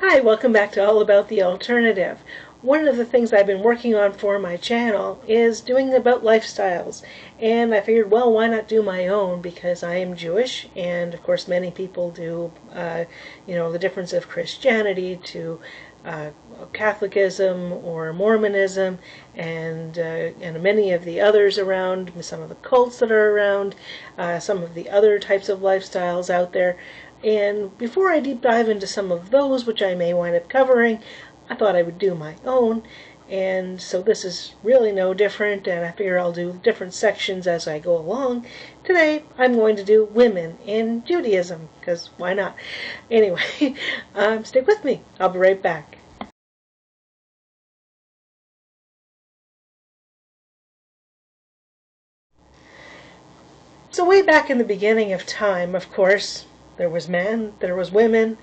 Hi, welcome back to All About the Alternative. One of the things I've been working on for my channel is doing about lifestyles. And I figured, well, why not do my own, because I am Jewish, and of course many people do, the difference of Christianity to Catholicism or Mormonism, and many of the others around, some of the cults that are around, some of the other types of lifestyles out there. And before I deep dive into some of those, which I may wind up covering, I thought I would do my own. And so this is really no different, and I figure I'll do different sections as I go along. Today I'm going to do women in Judaism, because why not? Anyway, stick with me. I'll be right back. So way back in the beginning of time, of course, there was men, there was women,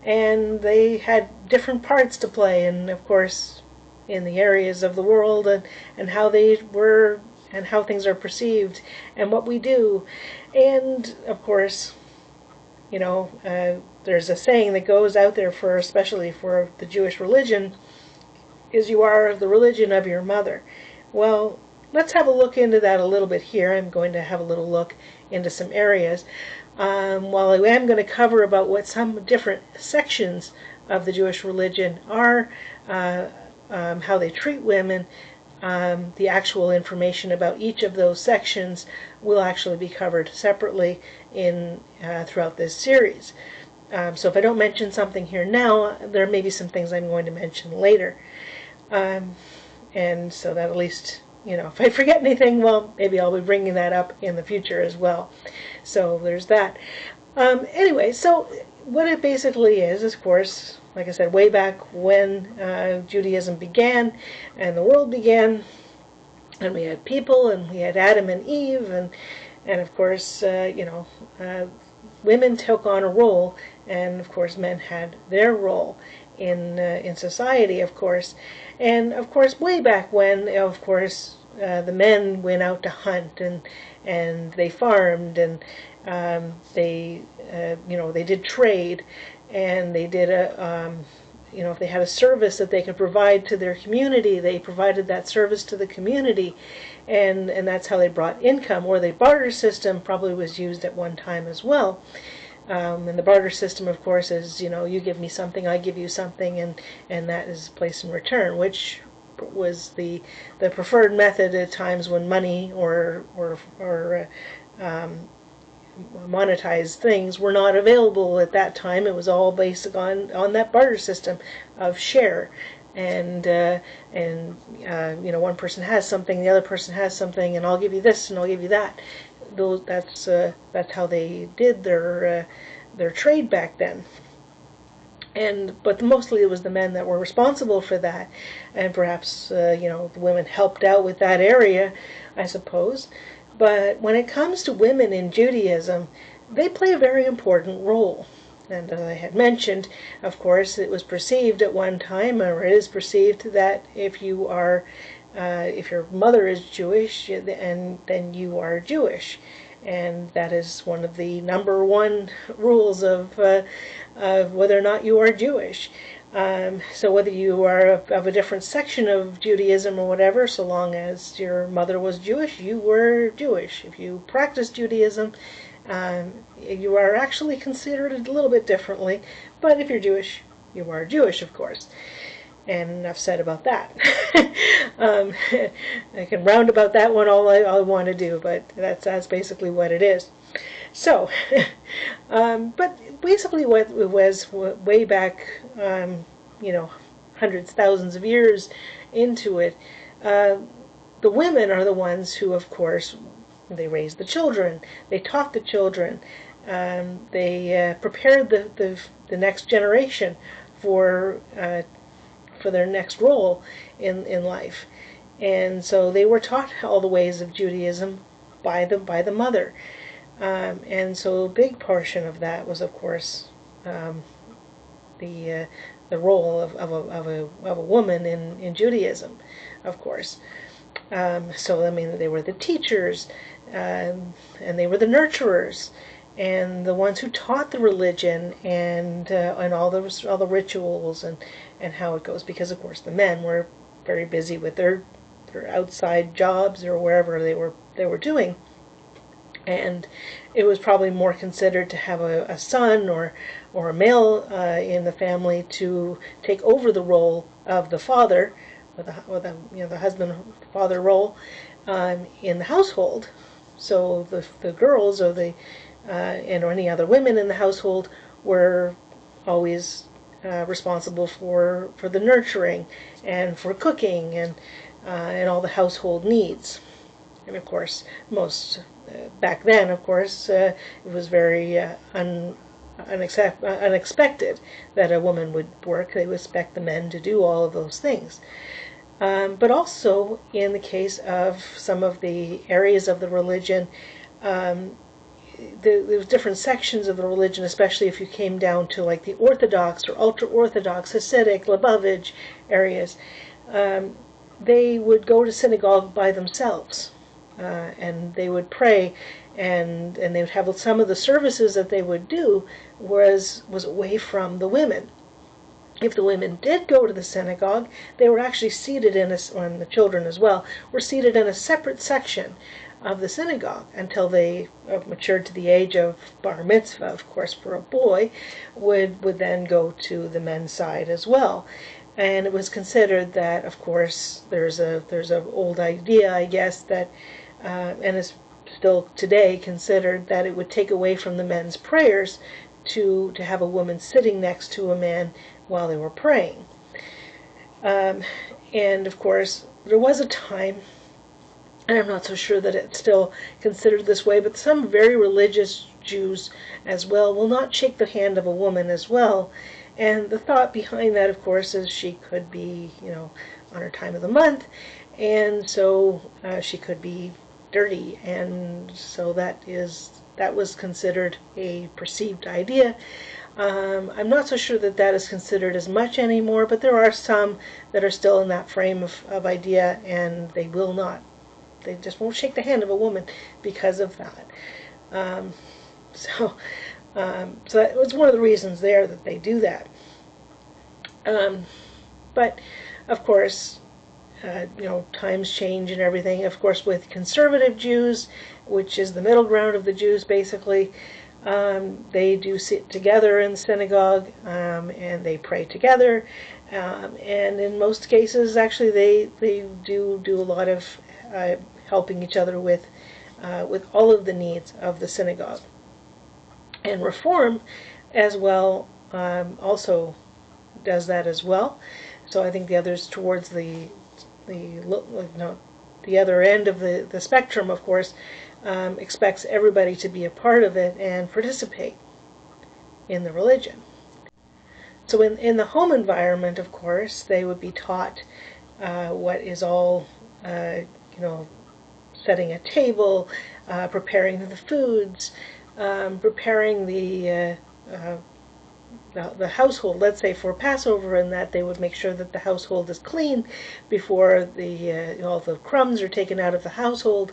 and they had different parts to play, and of course in the areas of the world, and how they were, and how things are perceived, and what we do. And of course, there's a saying that goes out there, for especially for the Jewish religion, is you are the religion of your mother. Well, let's have a look into that a little bit here. I'm going to have a little look into some areas. While I am going to cover about what some different sections of the Jewish religion are, how they treat women, the actual information about each of those sections will actually be covered separately throughout this series. So if I don't mention something here now, there may be some things I'm going to mention later. And so that at least, if I forget anything, well, maybe I'll be bringing that up in the future as well. So there's that. Anyway, so what it basically is, of course, like I said, way back when Judaism began and the world began, and we had people, and we had Adam and Eve, and of course, women took on a role, and of course men had their role in society, of course. And of course, way back when, of course, the men went out to hunt, and they farmed, and they did trade, and they did if they had a service that they could provide to their community, they provided that service to the community, and that's how they brought income. Or the barter system probably was used at one time as well. And the barter system, of course, is, you give me something, I give you something, and that is placed in return, which was the preferred method at times when money or monetized things were not available at that time. It was all based on that barter system of share. And one person has something, the other person has something, and I'll give you this and I'll give you that. That's how they did their trade back then. But mostly it was the men that were responsible for that, and perhaps the women helped out with that area, I suppose. But when it comes to women in Judaism, they play a very important role. And as I had mentioned, of course, it was perceived at one time, or it is perceived, that if your mother is Jewish, and then you are Jewish. And that is one of the number one rules of whether or not you are Jewish. So whether you are of a different section of Judaism or whatever, so long as your mother was Jewish, you were Jewish. If you practice Judaism, you are actually considered a little bit differently, but if you're Jewish, you are Jewish, of course. And enough said about that. I can round about that one all I want to do, but that's basically what it is. So, but basically what it was way back, hundreds, thousands of years into it, the women are the ones who, of course, they raised the children, they taught the children, they prepared the next generation for their next role in life. And so they were taught all the ways of Judaism by the mother. And so a big portion of that was, of course, the role of a woman in Judaism, of course. So I mean, they were the teachers, and they were the nurturers, and the ones who taught the religion and all the rituals and how it goes, because of course the men were very busy with their outside jobs or wherever they were doing, and it was probably more considered to have a son or a male in the family to take over the role of the father, or the husband father role in the household. So the girls or the and or any other women in the household were always responsible for the nurturing and for cooking and all the household needs. And of course, most back then, of course, it was very unexpected that a woman would work. They would expect the men to do all of those things. But also, in the case of some of the areas of the religion, there was different sections of the religion, especially if you came down to like the Orthodox or ultra-Orthodox, Hasidic, Lubavitch areas. They would go to synagogue by themselves, and they would pray, and they would have some of the services that they would do was away from the women. If the women did go to the synagogue, they were actually seated and the children as well, were seated in a separate section of the synagogue until they matured to the age of bar mitzvah. Of course, for a boy, would then go to the men's side as well. And it was considered that, of course, there's a old idea, I guess, that and is still today considered that it would take away from the men's prayers to have a woman sitting next to a man while they were praying. And of course, there was a time, and I'm not so sure that it's still considered this way, but some very religious Jews as well will not shake the hand of a woman as well. And the thought behind that, of course, is she could be, on her time of the month, and so she could be dirty, and so that was considered a perceived idea. I'm not so sure that is considered as much anymore, but there are some that are still in that frame of idea, and they just won't shake the hand of a woman because of that. So that was one of the reasons there that they do that. But of course, times change and everything. Of course, with conservative Jews, which is the middle ground of the Jews, basically, they do sit together in the synagogue, and they pray together. And in most cases, actually, they do a lot of helping each other with all of the needs of the synagogue. And Reform, as well, also does that as well. So I think the others towards the other end of the spectrum, of course, expects everybody to be a part of it and participate in the religion. So in the home environment, of course, they would be taught what is all, setting a table, preparing the foods, preparing the household. Let's say for Passover, and that they would make sure that the household is clean before all the crumbs are taken out of the household,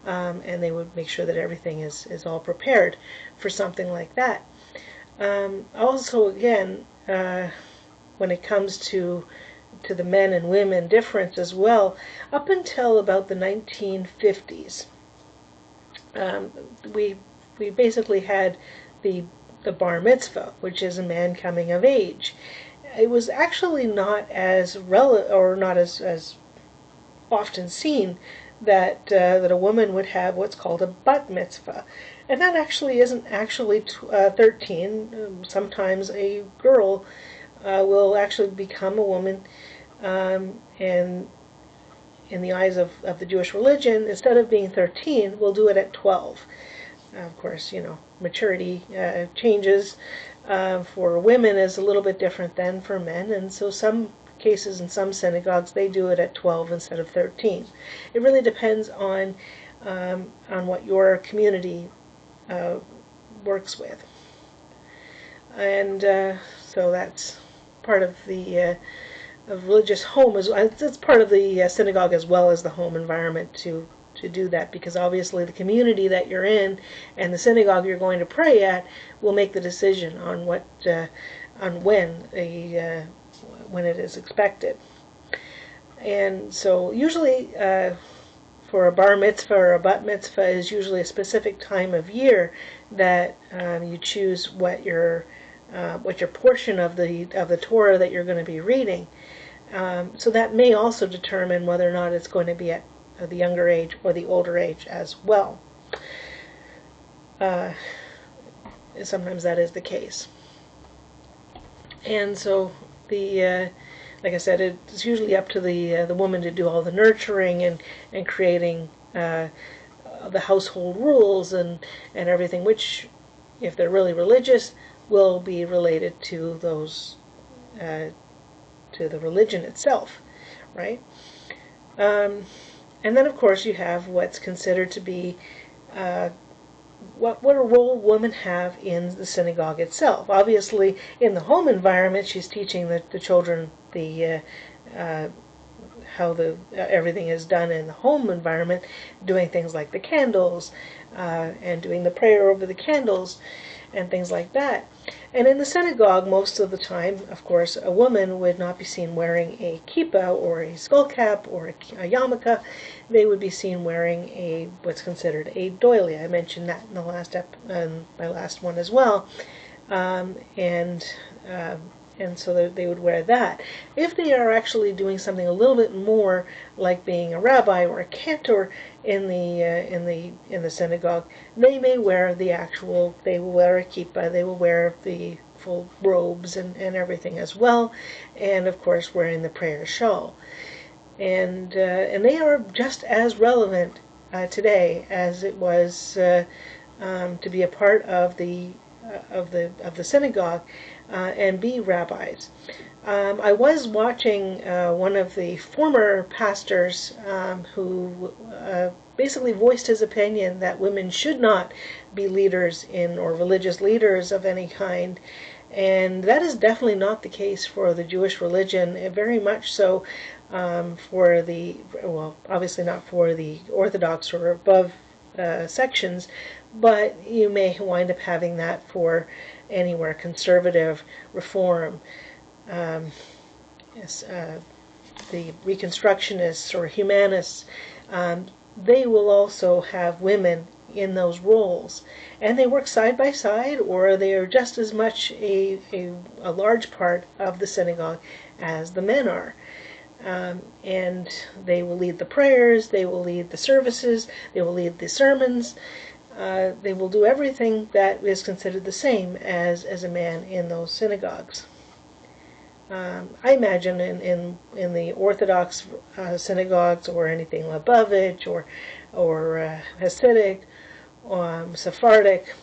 and they would make sure that everything is all prepared for something like that. Also, again, when it comes to the men and women difference as well, up until about the 1950s, we basically had the bar mitzvah, which is a man coming of age. It was actually not as not as often seen that a woman would have what's called a bat mitzvah, and that actually isn't actually 13. Sometimes a girl will actually become a woman, and in the eyes of the Jewish religion, instead of being 13, we'll do it at 12. Of course, maturity changes for women is a little bit different than for men, and so some cases in some synagogues they do it at 12 instead of 13. It really depends on what your community works with, and so that's part of the religious home. It's part of the synagogue as well as the home environment to to do that, because obviously the community that you're in and the synagogue you're going to pray at will make the decision on what on when it is expected. And so usually for a bar mitzvah or a bat mitzvah is usually a specific time of year that you choose what your portion of the Torah that you're going to be reading. So that may also determine whether or not it's going to be at the younger age or the older age as well. Sometimes that is the case. And so like I said, it's usually up to the woman to do all the nurturing and creating the household rules and everything, which, if they're really religious, will be related to those to the religion itself, right? And then, of course, you have what's considered to be what a role women have in the synagogue itself. Obviously, in the home environment, she's teaching the children how everything is done in the home environment, doing things like the candles and doing the prayer over the candles and things like that. And in the synagogue, most of the time, of course, a woman would not be seen wearing a kippah or a skull cap or a yarmulke. They would be seen wearing what's considered a doily. I mentioned that in the my last one as well. And so they would wear that. If they are actually doing something a little bit more like being a rabbi or a cantor in the synagogue, they may wear they will wear a kippah, they will wear the full robes and everything as well, and of course wearing the prayer shawl. And they are just as relevant today as it was to be a part of the synagogue and be rabbis. I was watching one of the former pastors who basically voiced his opinion that women should not be leaders or religious leaders of any kind, and that is definitely not the case for the Jewish religion. Very much so obviously not for the Orthodox or above sections, but you may wind up having that for anywhere conservative, reform, the Reconstructionists or humanists. They will also have women in those roles, and they work side by side, or they are just as much a large part of the synagogue as the men are. And they will lead the prayers, they will lead the services, they will lead the sermons. They will do everything that is considered the same as a man in those synagogues. I imagine in the Orthodox synagogues or anything Lubavitch or Hasidic, Sephardic,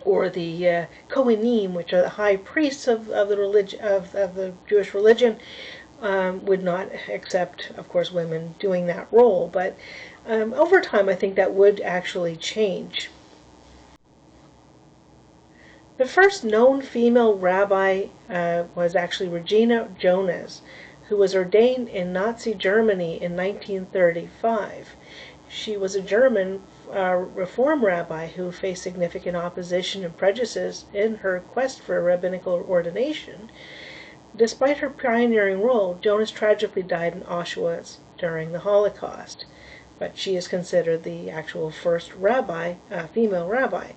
or the Kohanim, which are the high priests of the Jewish religion, would not accept, of course, women doing that role. But over time, I think that would actually change. The first known female rabbi was actually Regina Jonas, who was ordained in Nazi Germany in 1935. She was a German Reform rabbi who faced significant opposition and prejudices in her quest for a rabbinical ordination. Despite her pioneering role, Jonas tragically died in Auschwitz during the Holocaust, but she is considered the actual first female rabbi.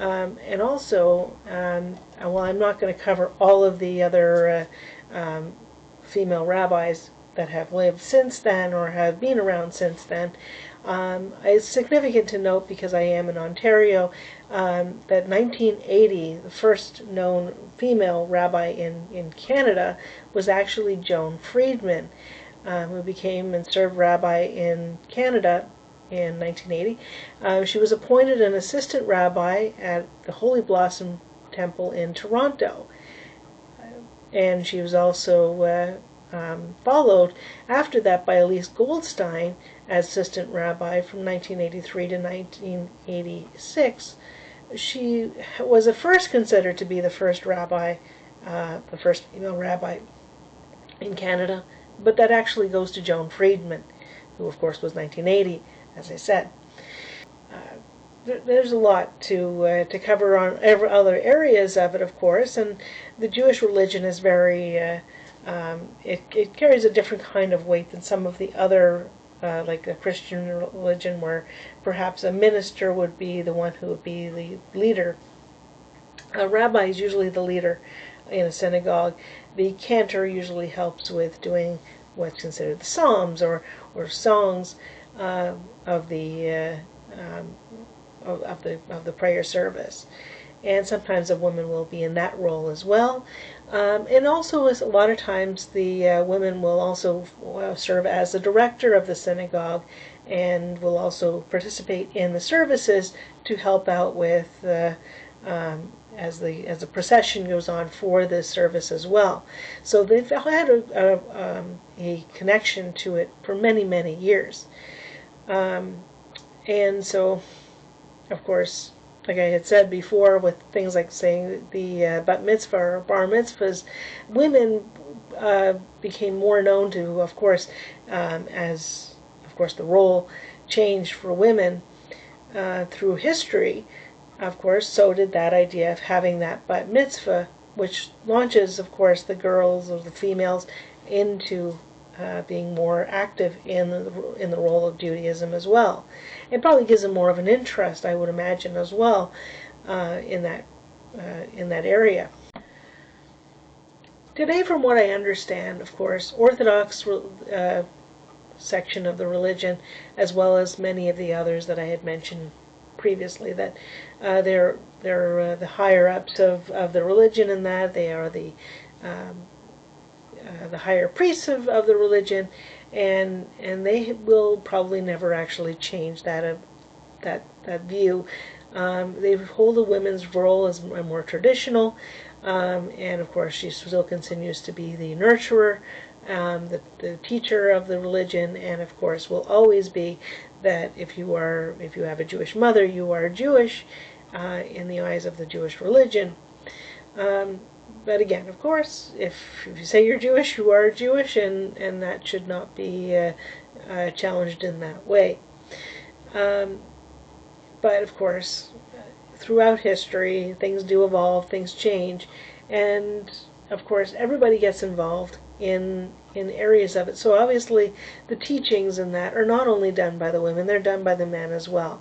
And also, while I'm not going to cover all of the other female rabbis that have lived since then or have been around since then, it's significant to note, because I am in Ontario, that 1980, the first known female rabbi in Canada was actually Joan Friedman, who became and served rabbi in Canada in 1980. She was appointed an assistant rabbi at the Holy Blossom Temple in Toronto. And she was also followed after that by Elise Goldstein as assistant rabbi from 1983 to 1986. She was at first considered to be the first female rabbi in Canada, but that actually goes to Joan Friedman, who of course was 1980, as I said. There's a lot to cover on every other areas of it, of course, and the Jewish religion is very it carries a different kind of weight than some of the other like a Christian religion, where perhaps a minister would be the one who would be the leader. A rabbi is usually the leader in a synagogue. The cantor usually helps with doing what's considered the psalms or songs of the of the prayer service, and sometimes a woman will be in that role as well. And also, a lot of times, the women will also serve as the director of the synagogue, and will also participate in the services to help out with as the procession goes on for this service as well. So they've had a connection to it for many years, and so, of course, like I had said before, with things like saying the bat mitzvah or bar mitzvahs, women became more known to, of course, as of course the role changed for women through history. Of course, so did that idea of having that bat mitzvah, which launches, of course, the girls or the females into being more active in the role of Judaism as well. It probably gives them more of an interest, I would imagine, as well in that area. Today, from what I understand, of course, Orthodox section of the religion, as well as many of the others that I had mentioned previously, that they're the higher ups of the religion, and that they are the higher priests of the religion, and they will probably never actually change that view. They hold the women's role as more traditional, and of course she still continues to be the nurturer, the teacher of the religion, and of course will always be that if you have a Jewish mother, you are Jewish in the eyes of the Jewish religion. But again, of course, if you say you're Jewish, you are Jewish, and that should not be challenged in that way. But of course, throughout history, things do evolve, things change, and of course, everybody gets involved in areas of it. So obviously, the teachings in that are not only done by the women, they're done by the men as well.